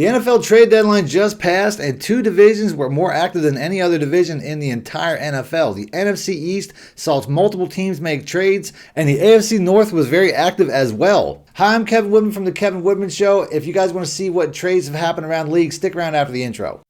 The NFL trade deadline just passed, and two divisions were more active than any other division in the entire NFL. The NFC East saw multiple teams make trades, and the AFC North was very active as well. Hi, I'm Kevin Woodman from The Kevin Woodman Show. If you guys want to see what trades have happened around the league, stick around after the intro.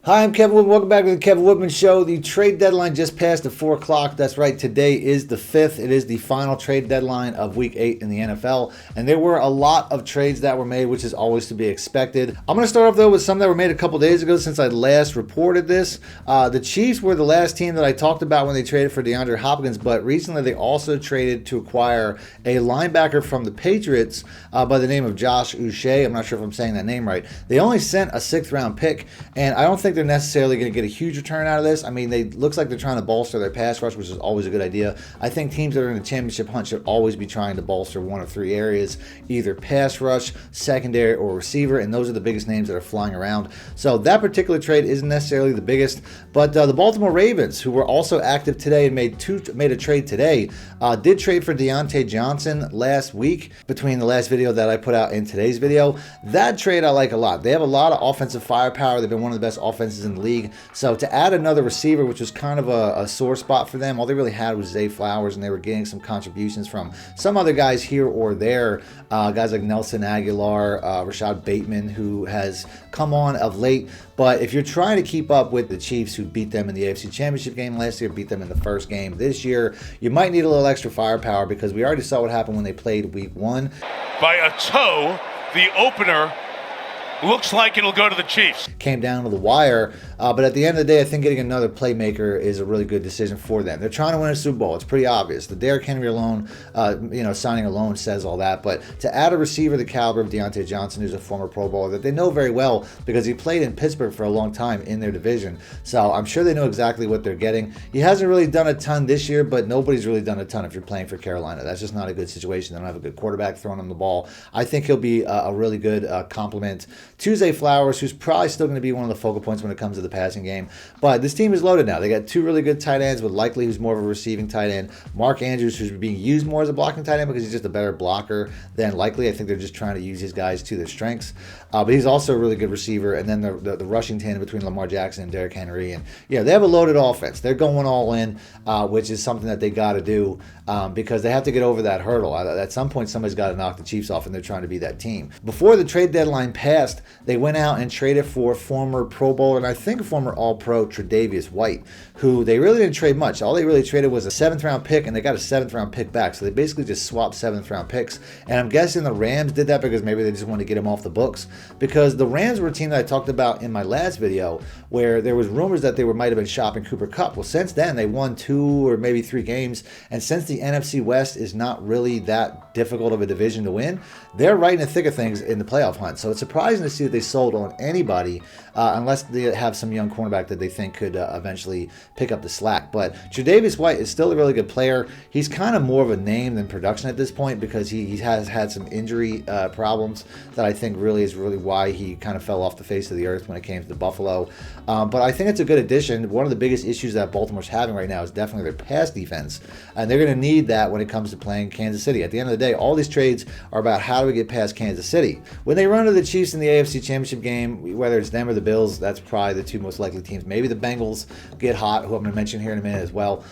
Hi, I'm Kevin Woodman. Welcome back to the Kevin Woodman Show. The trade deadline just passed at 4 o'clock. That's right, today is the 5th. It is the final trade deadline of Week 8 in the NFL. And there were a lot of trades that were made, which is always to be expected. I'm going to start off, though, with some that were made a couple days ago since I last reported this. The Chiefs were the last team that I talked about when they traded for DeAndre Hopkins, but recently they also traded to acquire a linebacker from the Patriots by the name of Josh Uche. I'm not sure if I'm saying that name right. They only sent a 6th-round pick, and I don't think they're necessarily going to get a huge return out of this. I mean, they looks like they're trying to bolster their pass rush, which is always a good idea. I think teams that are in the championship hunt should always be trying to bolster one of three areas, either pass rush, secondary, or receiver, and those are the biggest names that are flying around. So that particular trade isn't necessarily the biggest, but the Baltimore Ravens, who were also active today and made a trade today, did trade for Diontae Johnson last week between the last video that I put out and today's video. That trade I like a lot. They have a lot of offensive firepower. They've been one of the best offenses in the league. So to add another receiver, which was kind of a sore spot for them, all they really had was Zay Flowers, and they were getting some contributions from some other guys here or there, guys like Nelson Aguilar, Rashad Bateman, who has come on of late. But if you're trying to keep up with the Chiefs, who beat them in the AFC Championship game last year, beat them in the first game this year, you might need a little extra firepower, because we already saw what happened when they played Week 1. By a toe, the opener looks like it'll go to the Chiefs. Came down to the wire, but at the end of the day, I think getting another playmaker is a really good decision for them. They're trying to win a Super Bowl. It's pretty obvious. The Derrick Henry alone, signing alone says all that. But to add a receiver the caliber of Diontae Johnson, who's a former Pro Bowler that they know very well because he played in Pittsburgh for a long time in their division. So I'm sure they know exactly what they're getting. He hasn't really done a ton this year, but nobody's really done a ton if you're playing for Carolina. That's just not a good situation. They don't have a good quarterback throwing him the ball. I think he'll be a really good complement to Zay Flowers, who's probably still going to be one of the focal points when it comes to the passing game. But this team is loaded now. They got two really good tight ends, with Likely, who's more of a receiving tight end, Mark Andrews, who's being used more as a blocking tight end because he's just a better blocker than Likely. I think they're just trying to use his guys to their strengths. But he's also a really good receiver. And then the rushing tandem between Lamar Jackson and Derrick Henry. And yeah, they have a loaded offense. They're going all in, which is something that they got to do because they have to get over that hurdle. At some point, somebody's got to knock the Chiefs off, and they're trying to be that team. Before the trade deadline passed, they went out and traded for former Pro Bowler and I think former All-Pro Tre'Davious White, who they really didn't trade much. All they really traded was a 7th-round pick, and they got a 7th-round pick back. So they basically just swapped 7th-round picks. And I'm guessing the Rams did that because maybe they just wanted to get him off the books. Because the Rams were a team that I talked about in my last video, where there was rumors that they might have been shopping Cooper Kupp. Well, since then, they won 2 or maybe 3 games. And since the NFC West is not really that difficult of a division to win, they're right in the thick of things in the playoff hunt. So it's surprising to see that they sold on anybody unless they have some young cornerback that they think could eventually pick up the slack. But Tre'Davious White is still a really good player. He's kind of more of a name than production at this point because he has had some injury problems that I think really is why he kind of fell off the face of the earth when it came to the Buffalo. But I think it's a good addition. One of the biggest issues that Baltimore's having right now is definitely their pass defense. And they're going to need that when it comes to playing Kansas City. At the end of the day, all these trades are about how do we get past Kansas City. When they run to the Chiefs in the AFC Championship game, whether it's them or the Bills, that's probably the two most likely teams. Maybe the Bengals get hot, who I'm going to mention here in a minute as well.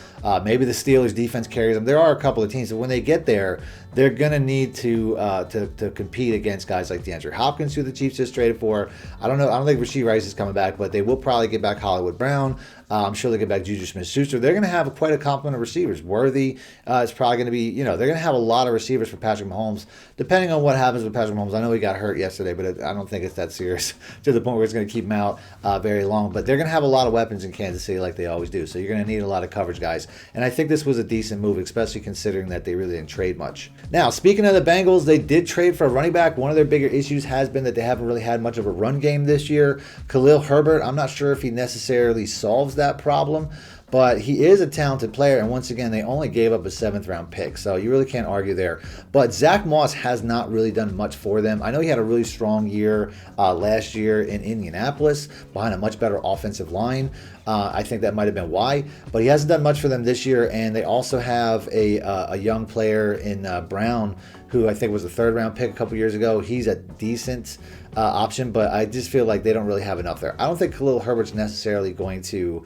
Maybe the Steelers defense carries them. There are a couple of teams, but when they get there, they're going to need to compete against guys like DeAndre Hopkins, who the Chiefs just traded for. I don't think Rashee Rice is coming back, but they will probably get back Hollywood Brown. I'm sure they get back Juju Smith-Schuster. They're going to have quite a complement of receivers. Worthy is probably going to be, they're going to have a lot of receivers for Patrick Mahomes, depending on what happens with Patrick Mahomes. I know he got hurt yesterday, but I don't think it's that serious to the point where it's going to keep him out very long. But they're going to have a lot of weapons in Kansas City like they always do. So you're going to need a lot of coverage guys. And I think this was a decent move, especially considering that they really didn't trade much. Now, speaking of the Bengals, they did trade for a running back. One of their bigger issues has been that they haven't really had much of a run game this year. Khalil Herbert, I'm not sure if he necessarily solves that problem, but he is a talented player, and once again, they only gave up a 7th-round pick, so you really can't argue there. But Zach Moss has not really done much for them. I know he had a really strong year last year in Indianapolis behind a much better offensive line. I think that might have been why, but he hasn't done much for them this year, and they also have a young player in Brown, who I think was a 3rd-round pick a couple years ago. He's a decent option, but I just feel like they don't really have enough there. I don't think Khalil Herbert's necessarily going to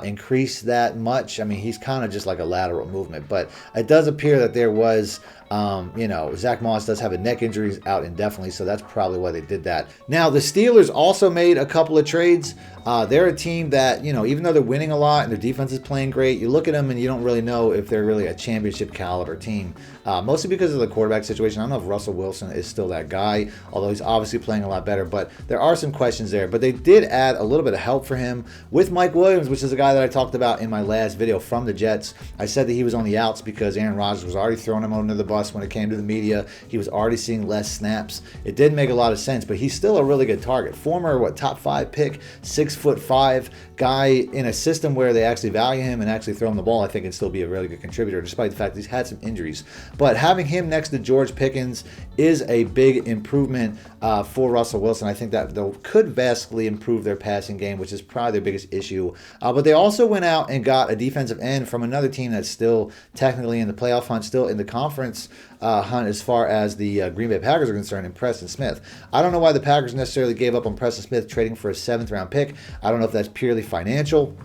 increase that much. I mean, he's kind of just like a lateral movement, but it does appear that there was, Zach Moss does have a neck injury, out indefinitely, so that's probably why they did that. Now, the Steelers also made a couple of trades. They're a team that, even though they're winning a lot and their defense is playing great, you look at them and you don't really know if they're really a championship caliber team, mostly because of the quarterback situation. I don't know if Russell Wilson is still that guy, although he's obviously playing a lot better, but there are some questions there. But they did add a little bit of help for him with Mike Williams, which is a guy that I talked about in my last video from the Jets. I said that he was on the outs because Aaron Rodgers was already throwing him under the bus when it came to the media. He was already seeing less snaps. It didn't make a lot of sense, but he's still a really good target. Former, top 5 pick, 6'5" guy in a system where they actually value him and actually throw him the ball. I think can still be a really good contributor, despite the fact that he's had some injuries. But having him next to George Pickens is a big improvement for Russell Wilson. I think that could vastly improve their passing game, which is probably their biggest issue. But they also went out and got a defensive end from another team that's still technically in the playoff hunt, still in the conference hunt as far as the Green Bay Packers are concerned, and Preston Smith. I don't know why the Packers necessarily gave up on Preston Smith trading for a 7th-round pick. I don't know if that's purely financial.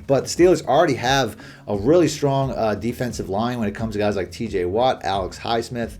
But the Steelers already have a really strong defensive line when it comes to guys like T.J. Watt, Alex Highsmith.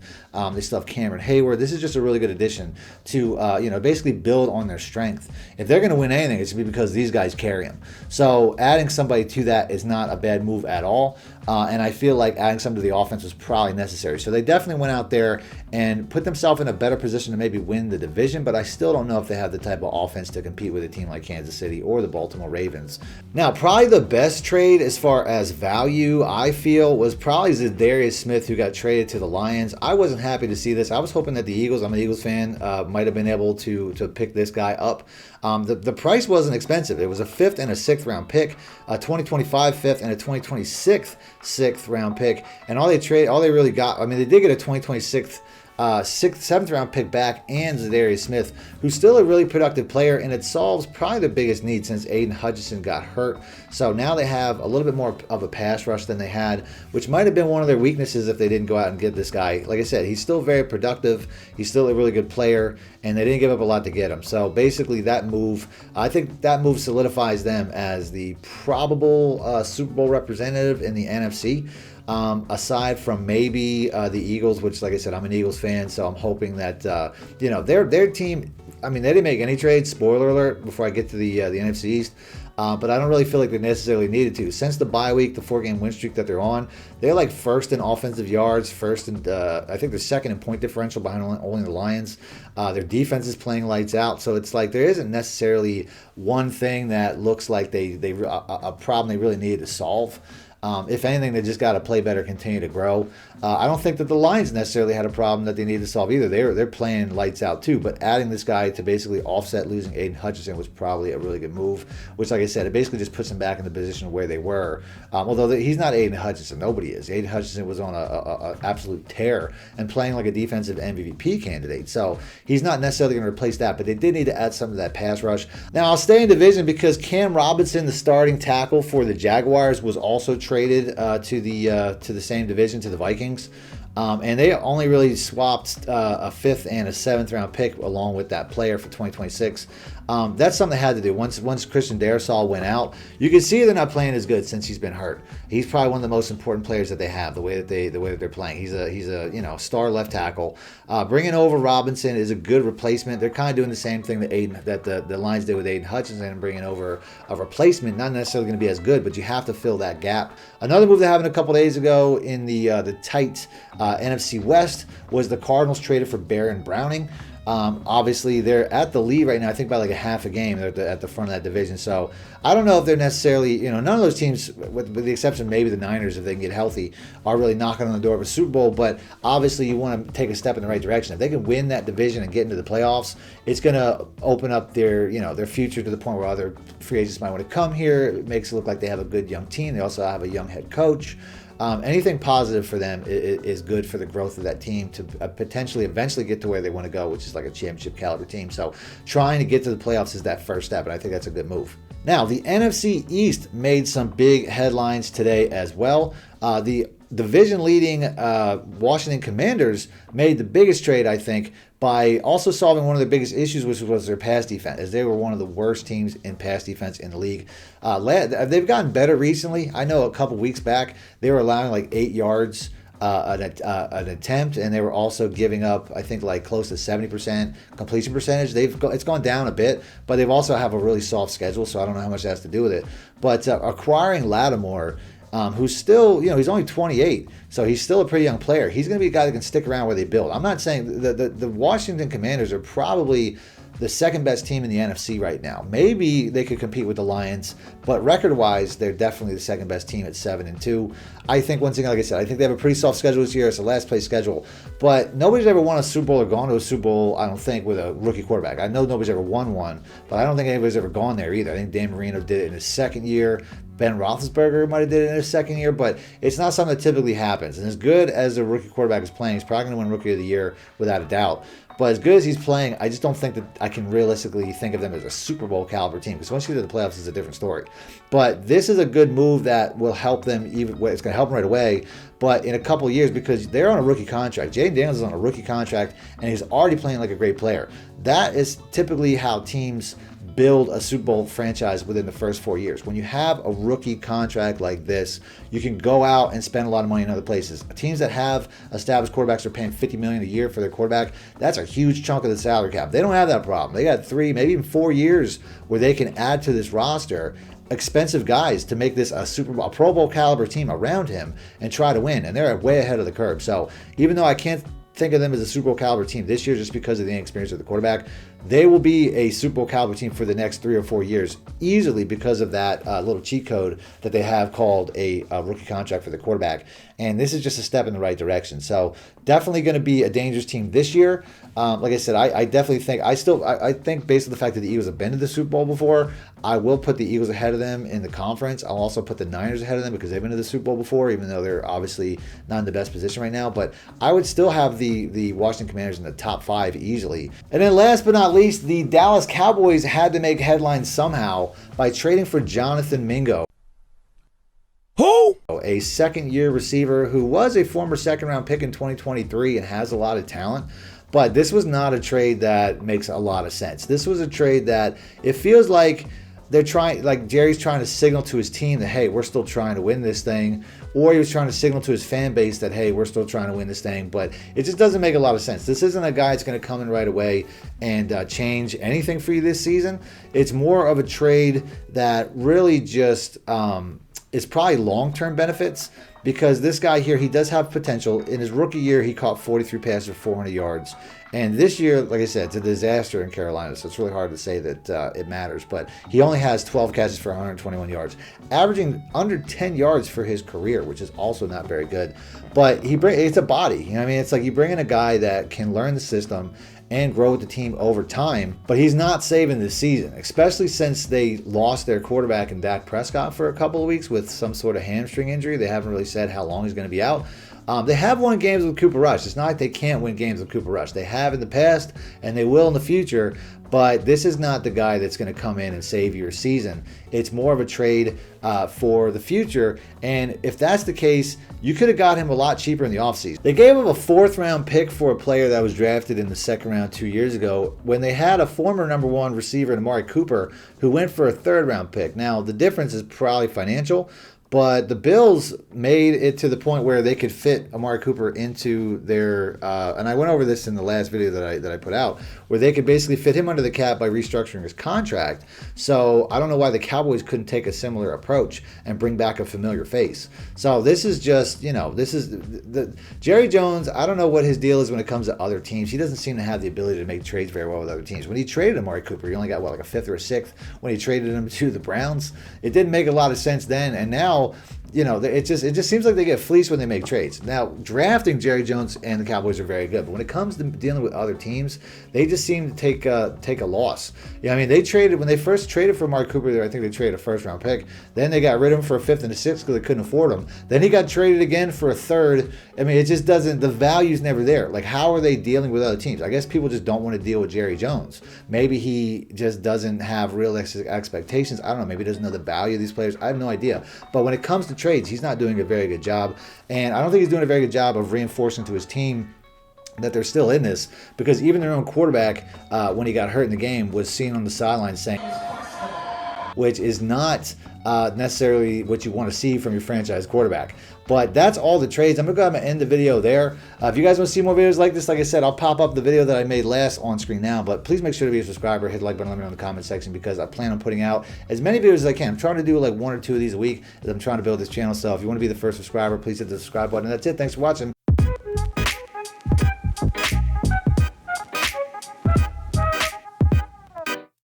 They still have Cameron Hayward. This is just a really good addition to, basically build on their strength. If they're going to win anything, it's going to be because these guys carry them. So adding somebody to that is not a bad move at all. And I feel like adding something to the offense was probably necessary. So they definitely went out there and put themselves in a better position to maybe win the division, but I still don't know if they have the type of offense to compete with a team like Kansas City or the Baltimore Ravens. Now, probably the best trade as far as value, I feel, was probably Za'Darius Smith, who got traded to the Lions. I wasn't happy to see this. I was hoping that the Eagles, I'm an Eagles fan, might have been able to pick this guy up. The price wasn't expensive. It was a 5th and a 6th round pick, a 2025 5th and a 2026 6th round pick. And all they really got, they did get a 2026 7th round pick back and Za'Darius Smith, who's still a really productive player, and it solves probably the biggest need since Aiden Hutchinson got hurt. So now they have a little bit more of a pass rush than they had, which might have been one of their weaknesses if they didn't go out and get this guy. Like I said, he's still very productive. He's still a really good player, and they didn't give up a lot to get him. So basically I think that move solidifies them as the probable Super Bowl representative in the NFC. Aside from maybe the Eagles, which, like I said, I'm an Eagles fan, so I'm hoping that their team. They didn't make any trades. Spoiler alert! Before I get to the NFC East, but I don't really feel like they necessarily needed to. Since the bye week, the 4-game win streak that they're on, they're like 1st in offensive yards, 1st in I think they're 2nd in point differential behind only the Lions. Their defense is playing lights out, so it's like there isn't necessarily one thing that looks like a problem they really needed to solve. If anything, they just got to play better, continue to grow. I don't think that the Lions necessarily had a problem that they needed to solve either. They're playing lights out too, but adding this guy to basically offset losing Aiden Hutchinson was probably a really good move, which, like I said, it basically just puts them back in the position where they were. Although he's not Aiden Hutchinson. Nobody is. Aiden Hutchinson was on a absolute tear and playing like a defensive MVP candidate. So he's not necessarily going to replace that, but they did need to add some of that pass rush. Now, I'll stay in division because Cam Robinson, the starting tackle for the Jaguars, was also traded to the same division, to the Vikings. And they only really swapped a 5th and a 7th round pick along with that player for 2026. That's something they had to do. Once Christian Darrisaw went out, you can see they're not playing as good since he's been hurt. He's probably one of the most important players that they have. The way that they're playing, he's a star left tackle. Bringing over Robinson is a good replacement. They're kind of doing the same thing that the Lions did with Aiden Hutchinson, and bringing over a replacement. Not necessarily going to be as good, but you have to fill that gap. Another move that happened a couple days ago in the tight NFC West was the Cardinals traded for Baron Browning. Obviously, they're at the lead right now, I think by like a half a game. They're at the front of that division. So I don't know if they're necessarily, none of those teams, with the exception maybe the Niners, if they can get healthy, are really knocking on the door of a Super Bowl. But obviously, you want to take a step in the right direction. If they can win that division and get into the playoffs, it's going to open up their future to the point where other free agents might want to come here. It makes it look like they have a good young team. They also have a young head coach. Anything positive for them is good for the growth of that team to potentially eventually get to where they want to go, which is like a championship caliber team. So trying to get to the playoffs is that first step, and I think that's a good move. Now, the NFC East made some big headlines today as well. The division-leading Washington Commanders made the biggest trade, I think, by also solving one of their biggest issues, which was their pass defense, as they were one of the worst teams in pass defense in the league. They've gotten better recently. I know a couple weeks back, they were allowing like 8 yards an attempt, and they were also giving up, I think, like close to 70% completion percentage. It's gone down a bit, but they've also have a really soft schedule, so I don't know how much that has to do with it. But acquiring Lattimore, who's still, he's only 28, so he's still a pretty young player. He's going to be a guy that can stick around where they build. I'm not saying the Washington Commanders are probably the second best team in the NFC right now. Maybe they could compete with the Lions, but record-wise, they're definitely the second best team at 7-2. I think, once again, like I said, I think they have a pretty soft schedule this year. It's a last-place schedule, but nobody's ever won a Super Bowl or gone to a Super Bowl, I don't think, with a rookie quarterback. I know nobody's ever won one, but I don't think anybody's ever gone there either. I think Dan Marino did it in his second year. Ben Roethlisberger might have did it in his second year, but it's not something that typically happens. And as good as a rookie quarterback is playing, he's probably going to win Rookie of the Year without a doubt. But as good as he's playing, I just don't think that I can realistically think of them as a Super Bowl caliber team, because once you get to the playoffs, it's a different story. But this is a good move that will help them. It's going to help them right away, but in a couple of years, because they're on a rookie contract. Jaden Daniels is on a rookie contract, and he's already playing like a great player. That is typically how teams build a Super Bowl franchise within the first 4 years. When you have a rookie contract like this, you can go out and spend a lot of money in other places. Teams that have established quarterbacks are paying $50 million a year for their quarterback. That's a huge chunk of the salary cap. They don't have that problem. They got 3, maybe even 4 years where they can add to this roster expensive guys to make this a Pro Bowl caliber team around him and try to win. And they're way ahead of the curve. So even though I can't think of them as a Super Bowl caliber team this year just because of the inexperience of the quarterback, they will be a Super Bowl caliber team for the next 3 or 4 years easily because of that little cheat code that they have called a rookie contract for the quarterback. And this is just a step in the right direction. So definitely going to be a dangerous team this year. Like I said, I definitely think, I think based on the fact that the Eagles have been to the Super Bowl before, I will put the Eagles ahead of them in the conference. I'll also put the Niners ahead of them because they've been to the Super Bowl before, even though they're obviously not in the best position right now. But I would still have the Washington Commanders in the top 5 easily. And then last but not least, the Dallas Cowboys had to make headlines somehow by trading for Jonathon Mingo. Who? A second-year receiver who was a former second-round pick in 2023 and has a lot of talent. But this was not a trade that makes a lot of sense. This was a trade that it feels like they're trying, like Jerry's trying to signal to his team that, hey, we're still trying to win this thing. Or he was trying to signal to his fan base that, hey, we're still trying to win this thing. But it just doesn't make a lot of sense. This isn't a guy that's going to come in right away and change anything for you this season. It's more of a trade that really just is probably long-term benefits, because this guy here, he does have potential. In his rookie year, he caught 43 passes for 400 yards. And this year, like I said, it's a disaster in Carolina, so it's really hard to say that it matters. But he only has 12 catches for 121 yards, averaging under 10 yards for his career, which is also not very good. But it's a body. You know what I mean? It's like you bring in a guy that can learn the system and grow with the team over time, but he's not saving this season, especially since they lost their quarterback in Dak Prescott for a couple of weeks with some sort of hamstring injury. They haven't really said how long he's going to be out. They have won games with Cooper Rush. It's not like they can't win games with Cooper Rush. They have in the past, and they will in the future, but this is not the guy that's going to come in and save your season. It's more of a trade for the future, and if that's the case, you could have got him a lot cheaper in the offseason. They gave him a 4th-round pick for a player that was drafted in the 2nd round 2 years ago when they had a former number 1 receiver, Amari Cooper, who went for a 3rd-round pick. Now, the difference is probably financial, But the Bills made it to the point where they could fit Amari Cooper into their, and I went over this in the last video that I put out, where they could basically fit him under the cap by restructuring his contract. So I don't know why the Cowboys couldn't take a similar approach and bring back a familiar face. So this is just, this is the Jerry Jones. I don't know what his deal is when it comes to other teams. He doesn't seem to have the ability to make trades very well with other teams. When he traded Amari Cooper, he only got like a 5th or a 6th. When he traded him to the Browns, it didn't make a lot of sense then, and now. It just seems like they get fleeced when they make trades. Now, drafting Jerry Jones and the Cowboys are very good, but when it comes to dealing with other teams, they just seem to take a loss. They traded when they first traded for Mark Cooper there. I think they traded a 1st-round pick. Then they got rid of him for a 5th and a 6th because they couldn't afford him. Then he got traded again for a 3rd. It just doesn't. The value's never there. Like, how are they dealing with other teams? I guess people just don't want to deal with Jerry Jones. Maybe he just doesn't have real expectations. I don't know. Maybe he doesn't know the value of these players. I have no idea. But when it comes to trades, he's not doing a very good job, and I don't think he's doing a very good job of reinforcing to his team that they're still in this, because even their own quarterback, when he got hurt in the game, was seen on the sideline saying, which is not necessarily what you want to see from your franchise quarterback. But that's all the trades. I'm going to go ahead and end the video there. If you guys want to see more videos like this, like I said, I'll pop up the video that I made last on screen now. But please make sure to be a subscriber. Hit the like button, let me know in the comment section, because I plan on putting out as many videos as I can. I'm trying to do like 1 or 2 of these a week as I'm trying to build this channel. So if you want to be the first subscriber, please hit the subscribe button. And that's it. Thanks for watching.